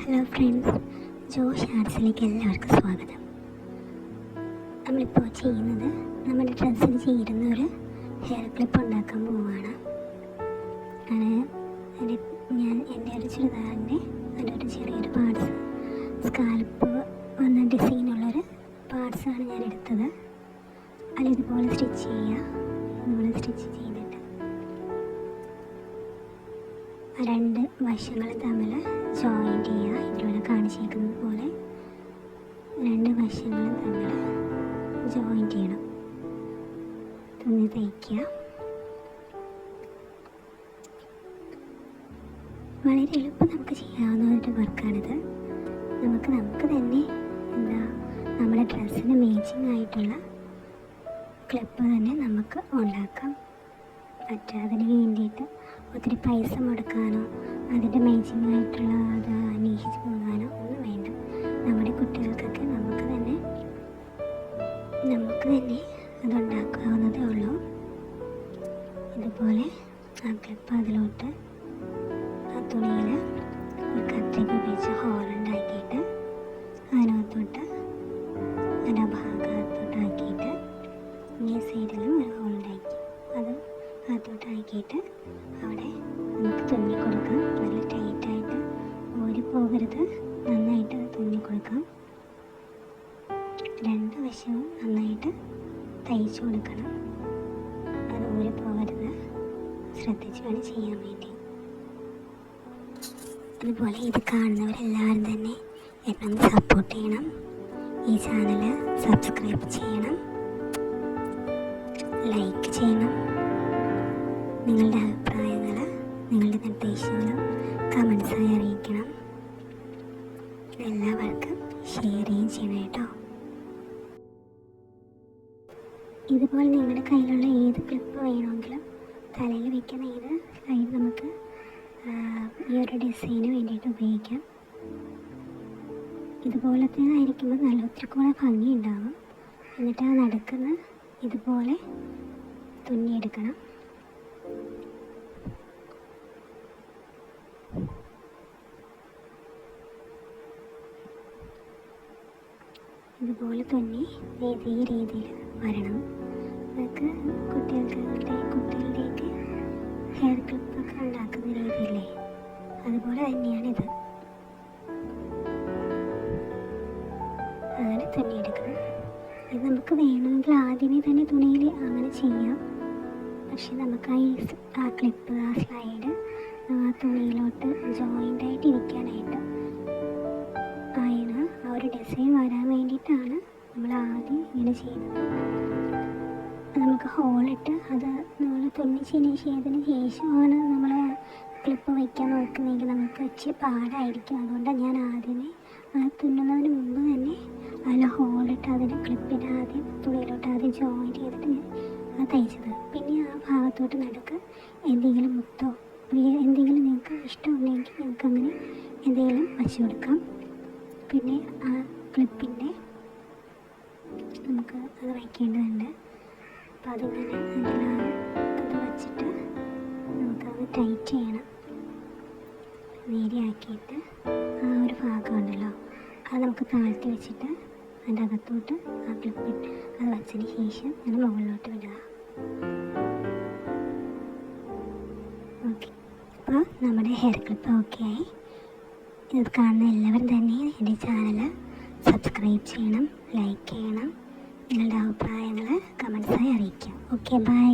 Hello friends, Josh ആർട്സിലേക്ക് എല്ലാവർക്കും സ്വാഗതം. നമ്മളിപ്പോൾ ചെയ്യുന്നത് നമ്മുടെ ഡ്രസ്സിന് ചേരുന്ന ഒരു ഹെയർ ക്ലിപ്പ് ഉണ്ടാക്കാൻ പോവുകയാണ്. ഞാൻ എൻ്റെ ഒരു ചുരിദാറിൻ്റെ അതിലൊരു ചെറിയൊരു പാർട്സ് സ്കാൽപ്പ് വന്ന ഡിസൈനുള്ളൊരു പാർട്സാണ് ഞാൻ എടുത്തത്. അതിതുപോലെ സ്റ്റിച്ച് ചെയ്യുക. ഇതുപോലെ സ്റ്റിച്ച് ചെയ്തിട്ട് രണ്ട് വശങ്ങളും തമ്മിൽ ജോയിൻറ്റ് ചെയ്യുക. ഇതിലൂടെ കാണിച്ചേക്കുന്നത് പോലെ രണ്ട് വശങ്ങളും തമ്മിൽ ജോയിൻറ്റ് ചെയ്യണം. തുന്നി തയ്ക്കുക. വളരെ എളുപ്പം നമുക്ക് ചെയ്യാവുന്ന ഒരു വർക്കാണിത്. നമുക്ക് തന്നെ നമ്മുടെ ഡ്രസ്സിന് മേച്ചിങ് ആയിട്ടുള്ള ക്ലിപ്പ് തന്നെ നമുക്ക് ഉണ്ടാക്കാം പറ്റുക. അതിന് വേണ്ടിയിട്ട് ഒത്തിരി പൈസ മുടക്കാനോ അതിൻ്റെ മേച്ചിങ് ആയിട്ടുള്ള അത് അന്വേഷിച്ച് പോകാനോ ഒന്നും വേണ്ട. നമ്മുടെ കുട്ടികൾക്കൊക്കെ നമുക്ക് തന്നെ അതുണ്ടാക്കാവുന്നതേ ഉള്ളൂ. ഇതുപോലെ ആ ക്ലിപ്പ് അതിലോട്ട് ആ തുണിയിൽ ഒരു കത്രിക ഉപയോഗിച്ച് ഹോളുണ്ടാക്കിയിട്ട് അതിനകത്തോട്ട് അതിൻ്റെ ഭാഗത്തോട്ടാക്കിയിട്ട് ഈ സൈഡിലും ഒരു ഹോളുണ്ടാക്കി അത് അകത്തോട്ടാക്കിയിട്ട് അവിടെ നമുക്ക് തുന്നി കൊടുക്കാം. നല്ല ടൈറ്റായിട്ട് ഊരി പോകരുത്, നന്നായിട്ട് തുന്നി കൊടുക്കാം. രണ്ട് വശവും നന്നായിട്ട് തയ്ച്ചു കൊടുക്കണം. അത് ഊരി പോകരുത്, ശ്രദ്ധിച്ച് വേണം ചെയ്യാൻ വേണ്ടി. അതുപോലെ ഇത് കാണുന്നവരെല്ലാവരും തന്നെ എന്നെ ഒന്ന് സപ്പോർട്ട് ചെയ്യണം. ഈ ചാനൽ സബ്സ്ക്രൈബ് ചെയ്യണം, ലൈക്ക് ചെയ്യണം. നിങ്ങളുടെ അഭിപ്രായങ്ങൾ, നിങ്ങളുടെ നിർദ്ദേശങ്ങളും കമൻസായി അറിയിക്കണം. എല്ലാവർക്കും ഷെയർ ചെയ്യണം കേട്ടോ. ഇതുപോലെ നിങ്ങളുടെ കയ്യിലുള്ള ഏത് ക്ലിപ്പ് വേണമെങ്കിലും തലയിൽ വയ്ക്കുന്ന ഏത് സൈഡ് നമുക്ക് ഈ ഒരു ഡിസൈന് വേണ്ടിയിട്ട് ഉപയോഗിക്കാം. ഇതുപോലത്തെ ആയിരിക്കുമ്പോൾ നല്ല ഒത്തിരി കൂടെ ഭംഗി ഉണ്ടാകും. എന്നിട്ട് ആ നടുക്കുന്ന ഇതുപോലെ തുന്നിയെടുക്കണം. ഇതുപോലെ തുന്നി ഈ രീതിയിൽ വരണം. അതൊക്കെ കുട്ടികളുടെയൊക്കെ ഹെയർ ക്ലിപ്പൊക്കെ ഉണ്ടാക്കുന്ന രീതിയില്ലേ, അതുപോലെ തന്നെയാണിത്. അങ്ങനെ തുന്നിയെടുക്കണം. ഇത് നമുക്ക് വേണമെങ്കിൽ ആദ്യമേ തന്നെ തുണിയിൽ അങ്ങനെ ചെയ്യാം. പക്ഷെ നമുക്ക് ആ ക്ലിപ്പ്, ആ സ്ലൈഡ് ആ തുണിയിലോട്ട് ജോയിൻ്റായിട്ട് ഇരിക്കാനായിട്ട് ആ ഒരു ഡിസൈൻ വരാൻ വേണ്ടിയിട്ടാണ് നമ്മൾ ആദ്യം ഇങ്ങനെ ചെയ്യുന്നത്. നമുക്ക് ഹോളിട്ട് അത് നമ്മൾ തുന്നിച്ചതിന് ശേഷമാണ് നമ്മൾ ക്ലിപ്പ് വയ്ക്കാൻ നോക്കുന്നതെങ്കിൽ നമുക്ക് ഇച്ചിരി പാടായിരിക്കും. അതുകൊണ്ടാണ് ഞാൻ ആദ്യമേ തുന്നുന്നതിന് മുമ്പ് തന്നെ അതിൽ ഹോളിട്ട് അതിന് ക്ലിപ്പിന് ആദ്യം തുണിയിലോട്ട് ആദ്യം ജോയിൻറ്റ് ചെയ്തിട്ട് ഞാൻ തയ്ച്ചത്. പിന്നെ ആ ഭാഗത്തോട്ട് നടുക്ക് എന്തെങ്കിലും മുത്തോ എന്തെങ്കിലും നിങ്ങൾക്ക് ഇഷ്ടമുണ്ടെങ്കിൽ നിങ്ങൾക്ക് അങ്ങനെ എന്തെങ്കിലും വച്ചു കൊടുക്കാം. പിന്നെ ആ ക്ലിപ്പിൻ്റെ നമുക്ക് അത് വയ്ക്കേണ്ടതുണ്ട്. അപ്പം അതിങ്ങനെ അത് വച്ചിട്ട് നമുക്കത് ടൈറ്റ് ചെയ്യണം. നേരെയാക്കിയിട്ട് ആ ഒരു ഭാഗമുണ്ടല്ലോ അത് നമുക്ക് താഴ്ത്തി വെച്ചിട്ട് അതിൻ്റെ അകത്തോട്ട് ആ ക്ലിപ്പിട്ട് അത് വച്ചതിന് ശേഷം അത് മുകളിലോട്ട് വിടുക. ഓക്കെ, അപ്പോൾ നമ്മുടെ ഹെയർ ക്ലിപ്പ് ഓക്കെ ആയി. ഇത് കാണുന്ന എല്ലാവരും തന്നെ എൻ്റെ ചാനൽ സബ്സ്ക്രൈബ് ചെയ്യണം, ലൈക്ക് ചെയ്യണം. നിങ്ങളുടെ അഭിപ്രായങ്ങൾ കമൻസായി അറിയിക്കാം. Okay, by.